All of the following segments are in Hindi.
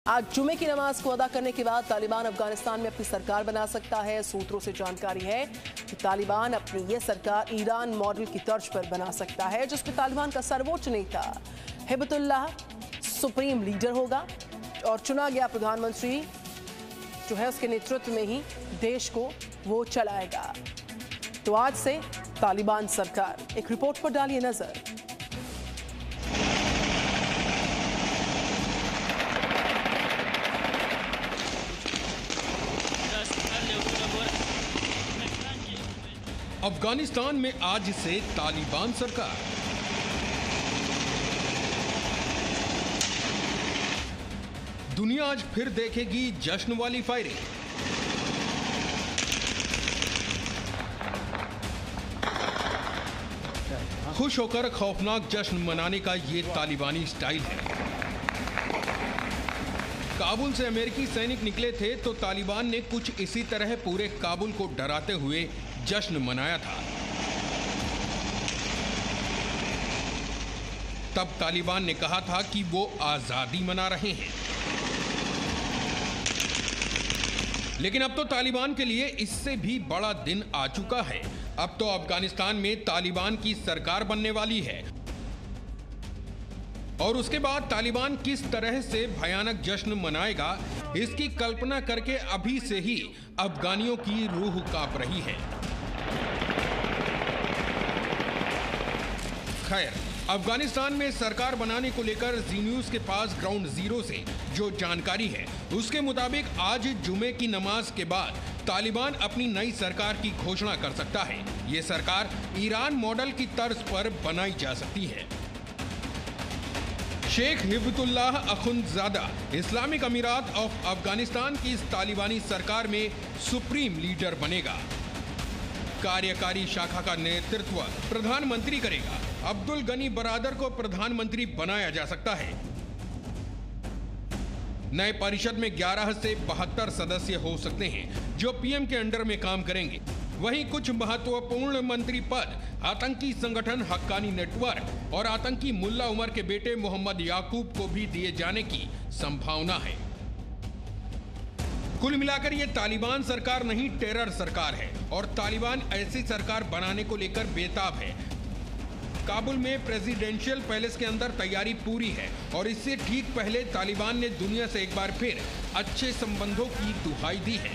आज जुमे की नमाज को अदा करने के बाद तालिबान अफगानिस्तान में अपनी सरकार बना सकता है। सूत्रों से जानकारी है कि तालिबान अपनी ये सरकार ईरान मॉडल की तर्ज पर बना सकता है, जिसमें तालिबान का सर्वोच्च नेता हिबतुल्लाह सुप्रीम लीडर होगा और चुना गया प्रधानमंत्री जो है उसके नेतृत्व में ही देश को वो चलाएगा। तो आज से तालिबान सरकार, एक रिपोर्ट पर डालिए नजर। अफगानिस्तान में आज से तालिबान सरकार। दुनिया आज फिर देखेगी जश्न वाली फायरिंग। खुश होकर खौफनाक जश्न मनाने का ये तालिबानी स्टाइल है। काबुल से अमेरिकी सैनिक निकले थे तो तालिबान ने कुछ इसी तरह पूरे काबुल को डराते हुए जश्न मनाया था। तब तालिबान ने कहा था कि वो आजादी मना रहे हैं, लेकिन अब तो तालिबान के लिए इससे भी बड़ा दिन आ चुका है। अब तो अफगानिस्तान में तालिबान की सरकार बनने वाली है और उसके बाद तालिबान किस तरह से भयानक जश्न मनाएगा, इसकी कल्पना करके अभी से ही अफगानियों की रूह कांप रही है। खैर, अफगानिस्तान में सरकार बनाने को लेकर जी न्यूज के पास ग्राउंड जीरो से जो जानकारी है उसके मुताबिक आज जुमे की नमाज के बाद तालिबान अपनी नई सरकार की घोषणा कर सकता है। ये सरकार ईरान मॉडल की तर्ज पर बनाई जा सकती है। शेख हिबतुल्लाह अखुंदजादा इस्लामिक अमीरात ऑफ अफगानिस्तान की इस तालिबानी सरकार में सुप्रीम लीडर बनेगा। कार्यकारी शाखा का नेतृत्व प्रधानमंत्री करेगा। अब्दुल गनी बरादर को प्रधानमंत्री बनाया जा सकता है। नए परिषद में 11 से 72 सदस्य हो सकते हैं जो पीएम के अंडर में काम करेंगे। वहीं कुछ महत्वपूर्ण मंत्री पद आतंकी संगठन हक्कानी नेटवर्क और आतंकी मुल्ला उमर के बेटे मोहम्मद याकूब को भी दिए जाने की संभावना है। कुल मिलाकर ये तालिबान सरकार नहीं, टेरर सरकार है और तालिबान ऐसी सरकार बनाने को लेकर बेताब है। काबुल में प्रेसिडेंशियल पैलेस के अंदर तैयारी पूरी है और इससे ठीक पहले तालिबान ने दुनिया से एक बार फिर अच्छे संबंधों की दुहाई दी है।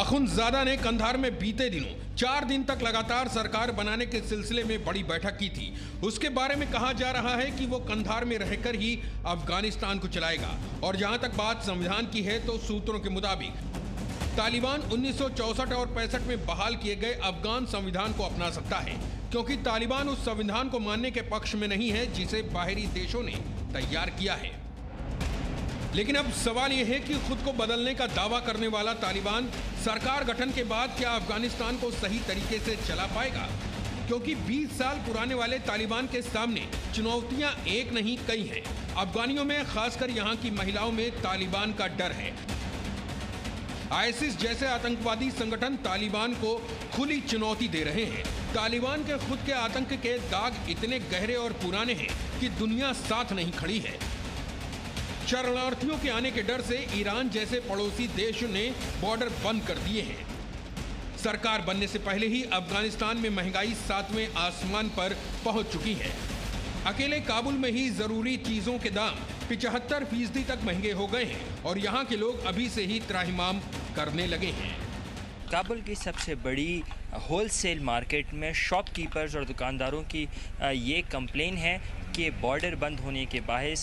अखुंदजादा ने कंधार में बीते दिनों 4 दिन तक लगातार सरकार बनाने के सिलसिले में बड़ी बैठक की थी। उसके बारे में कहा जा रहा है कि वो कंधार में रहकर ही अफगानिस्तान को चलाएगा और जहां तक बात संविधान की है तो सूत्रों के मुताबिक तालिबान 1964 और 65 में बहाल किए गए अफगान संविधान को अपना सकता है, क्योंकि तालिबान उस संविधान को मानने के पक्ष में नहीं है जिसे बाहरी देशों ने तैयार किया है। लेकिन अब सवाल यह है कि खुद को बदलने का दावा करने वाला तालिबान सरकार गठन के बाद क्या अफगानिस्तान को सही तरीके से चला पाएगा, क्योंकि 20 साल पुराने वाले तालिबान के सामने चुनौतियां एक नहीं कई हैं। अफगानियों में, खासकर यहां की महिलाओं में तालिबान का डर है। आईसिस जैसे आतंकवादी संगठन तालिबान को खुली चुनौती दे रहे हैं। तालिबान के खुद के आतंक के दाग इतने गहरे और पुराने हैं कि दुनिया साथ नहीं खड़ी है। शरणार्थियों के आने के डर से ईरान जैसे पड़ोसी देश ने बॉर्डर बंद कर दिए हैं। सरकार बनने से पहले ही अफगानिस्तान में महंगाई 7वें आसमान पर पहुंच चुकी है। अकेले काबुल में ही जरूरी चीजों के दाम 75% तक महंगे हो गए हैं और यहाँ के लोग अभी से ही त्राहिमाम करने लगे हैं। काबुल की सबसे बड़ी होलसेल मार्केट में शॉपकीपर्स और दुकानदारों की ये कंप्लेन है कि बॉर्डर बंद होने के बायस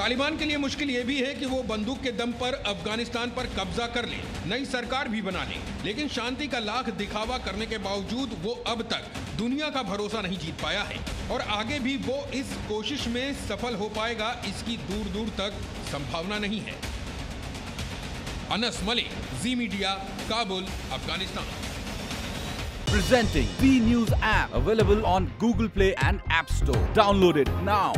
तालिबान के लिए मुश्किल ये भी है कि वो बंदूक के दम पर अफगानिस्तान पर कब्जा कर ले, नई सरकार भी बना ले, लेकिन शांति का लाख दिखावा करने के बावजूद वो अब तक दुनिया का भरोसा नहीं जीत पाया है और आगे भी वो इस कोशिश में सफल हो पाएगा, इसकी दूर दूर तक संभावना नहीं है। Anas Malik, Zee media, Kabul, Afghanistan. Presenting the News app, available on Google Play and App Store. Download it now.